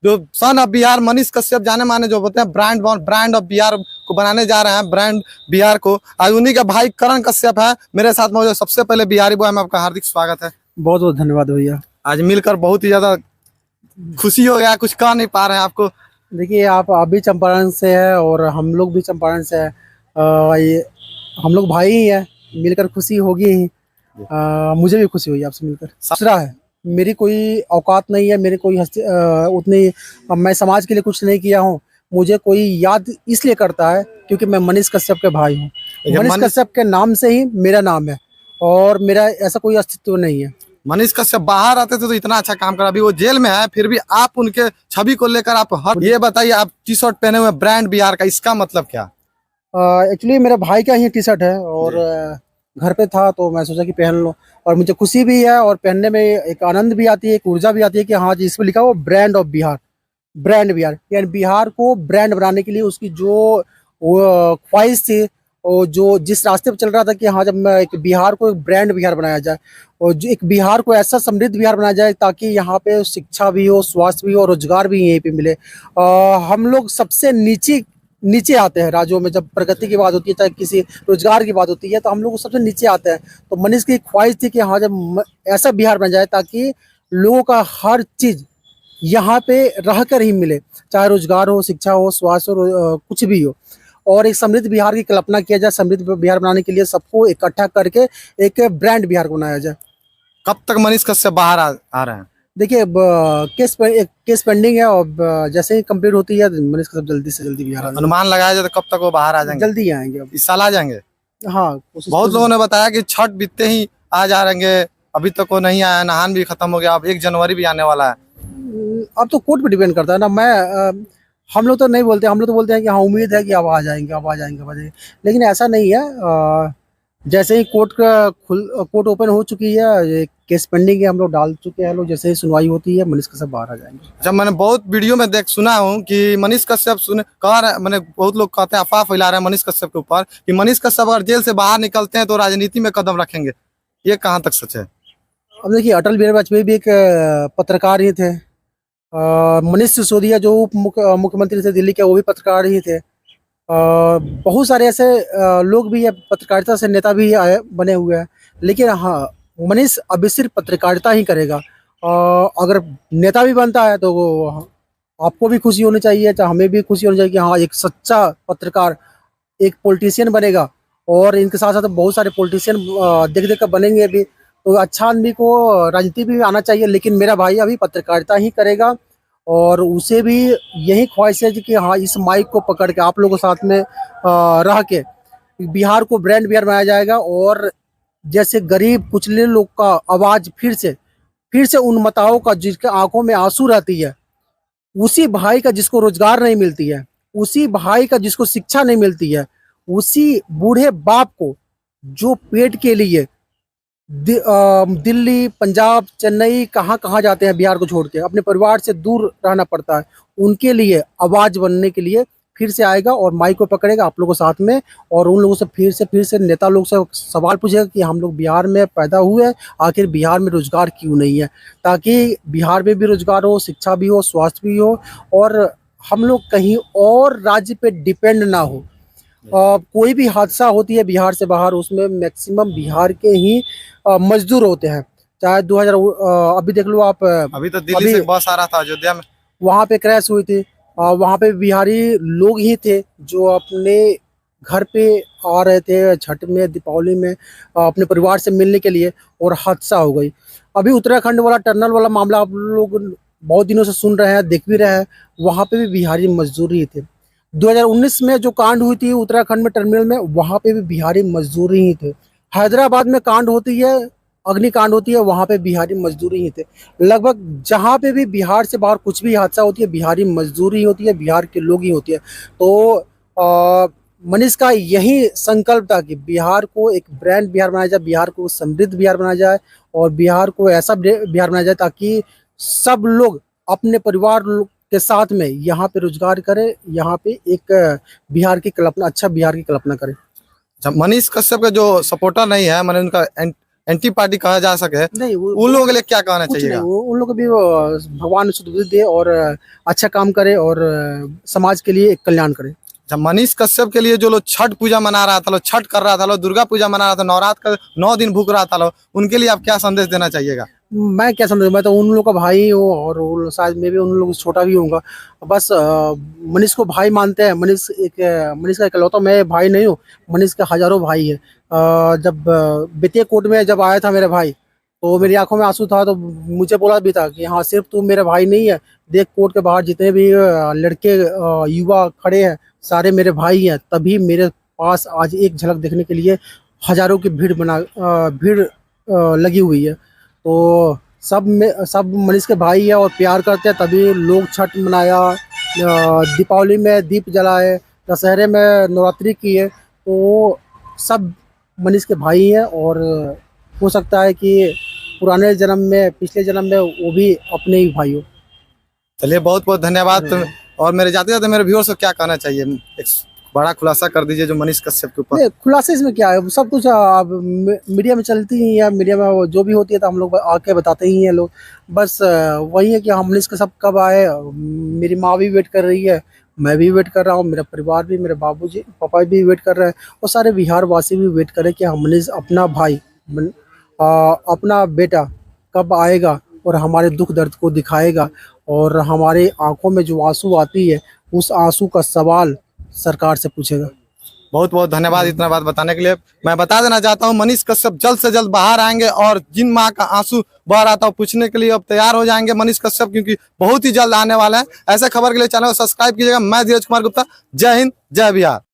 जो son of Bihar Manish Kashyap जाने माने जो बोलते हैं ब्रांड ऑफ बिहार को बनाने जा रहे हैं, ब्रांड बिहार को। आज उन्हीं का भाई करण कश्यप है मेरे साथ मौजूद। सबसे पहले बिहारी बॉय में आपका हार्दिक स्वागत है। बहुत बहुत धन्यवाद भैया। आज मिलकर बहुत ही ज्यादा खुशी हो गया, कुछ कह नहीं पा रहे हैं आपको। देखिए आप भी चंपारण से है और हम लोग भी चंपारण से है। ये हम लोग भाई ही है, मिलकर खुशी होगी ही। मुझे भी खुशी हुई आपसे मिलकर। दूसरा है, मेरी कोई औकात नहीं है, मेरी कोई उतनी मैं समाज के लिए कुछ नहीं किया हूँ। मुझे कोई याद इसलिए करता है क्योंकि मैं मनीष कश्यप के भाई हूँ। मनीष कश्यप के नाम से ही मेरा नाम है और मेरा ऐसा कोई अस्तित्व नहीं है। मनीष कश्यप बाहर आते थे तो इतना अच्छा काम करा, अभी वो जेल में है फिर भी आप उनके छवि को लेकर आप हर ये बताइए, आप टी शर्ट पहने हुए ब्रांड बिहार का, इसका मतलब क्या? एक्चुअली मेरे भाई का ही टी शर्ट है और घर पे था तो मैं सोचा कि पहन लो, और मुझे खुशी भी है और पहनने में एक आनंद भी आती है, एक ऊर्जा भी आती है कि हाँ जी, इसमें लिखा हुआ brand of Bihar. Brand Bihar यानी बिहार को ब्रांड बनाने के लिए उसकी जो ख्वाहिश थी और जो जिस रास्ते पर चल रहा था कि हाँ, जब मैं एक बिहार को एक ब्रांड बिहार बनाया जाए और जो एक बिहार को ऐसा समृद्ध बिहार बनाया जाए ताकि यहाँ पे शिक्षा भी हो, स्वास्थ्य भी हो, रोजगार भी यहीं पे मिले। हम लोग सबसे नीचे आते हैं राज्यों में। जब प्रगति की बात होती है, चाहे किसी रोजगार की बात होती है, तो हम लोग सबसे नीचे आते हैं। तो मनीष की ख्वाहिश थी कि हाँ, जब ऐसा बिहार बन जाए ताकि लोगों का हर चीज यहाँ पे रहकर ही मिले, चाहे रोजगार हो, शिक्षा हो, स्वास्थ्य हो, कुछ भी हो, और एक समृद्ध बिहार की कल्पना किया जाए। समृद्ध बिहार बनाने के लिए सबको इकट्ठा करके एक ब्रांड बिहार को बनाया जाए। कब तक मनीष कश्यप बाहर आ रहे हैं? देखिए केस पेंडिंग है और जैसे ही कंप्लीट होती है मनीष कश्यप जल्दी से जल्दी बिहार अनुमान लगाया जाए तो कब तक वो बाहर आ जाएंगे? जल्दी आएंगे। इस साल आ जाएंगे? हाँ, बहुत लोगों ने बताया कि छठ बीतते ही आ जाएंगे, अभी तक वो नहीं आया। नहान भी खत्म हो गया, अब 1 जनवरी भी आने वाला है। अब तो कोर्ट पे डिपेंड करता है ना। हम लोग तो नहीं बोलते, हम लोग तो बोलते हैं कि हाँ, उम्मीद है कि अब आ जाएंगे, अब आ जाएंगे, अब आ जाएंगे। लेकिन ऐसा नहीं है। जैसे ही कोर्ट ओपन हो चुकी है, ये केस पेंडिंग है, हम लोग डाल चुके हैं लोग। जैसे ही सुनवाई होती है मनीष कश्यप बाहर आ जाएंगे। जब मैंने बहुत वीडियो में सुना हूँ कि मनीष कश्यप कह रहे, मैंने बहुत लोग कहते हैं, अफवाह फैला रहे हैं मनीष कश्यप के ऊपर कि मनीष कश्यप अगर जेल से बाहर निकलते हैं तो राजनीति में कदम रखेंगे। ये कहाँ तक सच है? अब देखिए, अटल बिहारी वाजपेयी भी एक पत्रकार ही थे। मनीष सिसोदिया जो मुख्यमंत्री थे दिल्ली के, वो भी पत्रकार ही थे। बहुत सारे ऐसे लोग भी है, पत्रकारिता से नेता भी बने हुए हैं। लेकिन हाँ, मनीष अभी सिर्फ पत्रकारिता ही करेगा। अगर नेता भी बनता है तो आपको भी खुशी होनी चाहिए, चाहे हमें भी खुशी होनी चाहिए कि हाँ, एक सच्चा पत्रकार एक पॉलिटिशियन बनेगा। और इनके साथ साथ बहुत सारे पॉलिटिशियन देख देख कर बनेंगे भी, तो अच्छा आदमी को राजनीति भी आना चाहिए। लेकिन मेरा भाई अभी पत्रकारिता ही करेगा और उसे भी यही ख्वाहिश है कि हाँ, इस माइक को पकड़ के आप लोगों के साथ में रह के बिहार को ब्रांड बिहार बनाया जाएगा। और जैसे गरीब कुचले लोग का आवाज फिर से उन माताओं का जिसके आंखों में आंसू रहती है, उसी भाई का जिसको रोजगार नहीं मिलती है, उसी भाई का जिसको शिक्षा नहीं मिलती है, उसी बूढ़े बाप को जो पेट के लिए दिल्ली, पंजाब, चेन्नई, कहाँ कहाँ जाते हैं बिहार को छोड़ के, अपने परिवार से दूर रहना पड़ता है, उनके लिए आवाज बनने के लिए फिर से आएगा और माइक को पकड़ेगा आप लोगों के साथ में। और उन लोगों से फिर से नेता लोग से सवाल पूछेगा कि हम लोग बिहार में पैदा हुए हैं, आखिर बिहार में रोजगार क्यों नहीं है, ताकि बिहार में भी रोजगार हो, शिक्षा भी हो, स्वास्थ्य भी हो, और हम लोग कहीं और राज्य पे डिपेंड ना हो। कोई भी हादसा होती है बिहार से बाहर, उसमें मैक्सिमम बिहार के ही मजदूर होते हैं। चाहे 2000 अभी देख लो आप, अभी तो दिल्ली से बस आ रहा था अयोध्या में, वहाँ पे क्रैश हुई थी। वहाँ पे बिहारी लोग ही थे जो अपने घर पे आ रहे थे छठ में, दीपावली में, अपने परिवार से मिलने के लिए, और हादसा हो गई। अभी उत्तराखंड वाला टनल वाला मामला आप लोग बहुत दिनों से सुन रहे हैं, देख भी रहे हैं, वहाँ पे भी बिहारी मजदूर ही थे। 2019 में जो कांड हुई थी उत्तराखंड में टर्मिनल में, वहाँ पे भी बिहारी मजदूर ही थे। हैदराबाद में कांड होती है, अग्निकांड होती है, वहाँ पे बिहारी मजदूरी ही थे। लगभग जहाँ पे भी बिहार से बाहर कुछ भी हादसा होती है, बिहारी मजदूरी होती है, बिहार के लोग ही होती है। तो मनीष का यही संकल्प था कि बिहार को एक ब्रांड बिहार बनाया जाए, बिहार को समृद्ध बिहार बनाया जाए, और बिहार को ऐसा बिहार बनाया जाए ताकि सब लोग अपने परिवार के साथ में यहाँ पे रोजगार करें, यहाँ पे एक बिहार की कल्पना, अच्छा बिहार की कल्पना करें। मनीष कश्यप का जो सपोर्टर नहीं है, मैंने उनका एंटी पार्टी कहा जा सके, नहीं उन लोगों के लिए क्या कहना कुछ चाहिए? नहीं, उन लोगों को भी भगवान शुद्ध बुद्धि दे और अच्छा काम करे और समाज के लिए एक कल्याण करे। जब मनीष कश्यप के लिए जो लोग छठ पूजा मना रहा था, लोग छठ कर रहा था, लोग दुर्गा पूजा मना रहा था, नवरात्र का 9 दिन भूख रहा था, लोग उनके लिए आप क्या संदेश देना चाहिएगा? मैं क्या समझ, मैं तो उन लोगों का भाई हूँ और शायद मैं भी उन लोगों से छोटा भी हूँगा। बस मनीष को भाई मानते हैं। मनीष का इकलौता मैं भाई नहीं हूँ, मनीष के हजारों भाई है। जब बीते कोर्ट में जब आया था मेरे भाई, तो मेरी आंखों में आंसू था, तो मुझे बोला भी था कि हाँ सिर्फ तू मेरे भाई नहीं है, देख कोर्ट के बाहर जितने भी लड़के युवा खड़े हैं सारे मेरे भाई हैं। तभी मेरे पास आज एक झलक देखने के लिए हजारों की भीड़ लगी हुई है। तो सब मनीष के भाई है और प्यार करते हैं, तभी लोग छठ मनाया, दीपावली में दीप जलाए, दशहरे में नवरात्रि किए। तो सब मनीष के भाई हैं और हो सकता है कि पुराने जन्म में, पिछले जन्म में वो भी अपने ही भाई हो। चलिए, बहुत बहुत धन्यवाद। और मेरे जाते जाते मेरे व्यूअर्स को क्या कहना चाहिए? एक बड़ा खुलासा कर दीजिए जो मनीष कश्यप के ऊपर। नहीं, खुलासे इसमें क्या है, सब कुछ अब मीडिया में चलती ही है, मीडिया में वो जो भी होती है तो हम लोग आके बताते ही हैं लोग। बस वही है कि हम मनीष कश्यप कब आए, मेरी माँ भी वेट कर रही है, मैं भी वेट कर रहा हूँ, मेरा परिवार भी, मेरे बाबूजी पापा भी वेट कर रहे हैं और सारे बिहार वासी भी वेट कर रहे हैं कि हम मनीष अपना भाई अपना बेटा कब आएगा और हमारे दुख दर्द को दिखाएगा और हमारे आंखों में जो आंसू आती है उस आंसू का सवाल सरकार से पूछेगा। बहुत बहुत धन्यवाद इतना बात बताने के लिए। मैं बता देना चाहता हूं, मनीष कश्यप जल्द से जल्द बाहर आएंगे और जिन माँ का आंसू बह रहा था पूछने के लिए अब तैयार हो जाएंगे मनीष कश्यप, क्योंकि बहुत ही जल्द आने वाला है। ऐसे खबर के लिए चैनल को सब्सक्राइब कीजिएगा। मैं धीरज कुमार गुप्ता, जय हिंद, जय बिहार।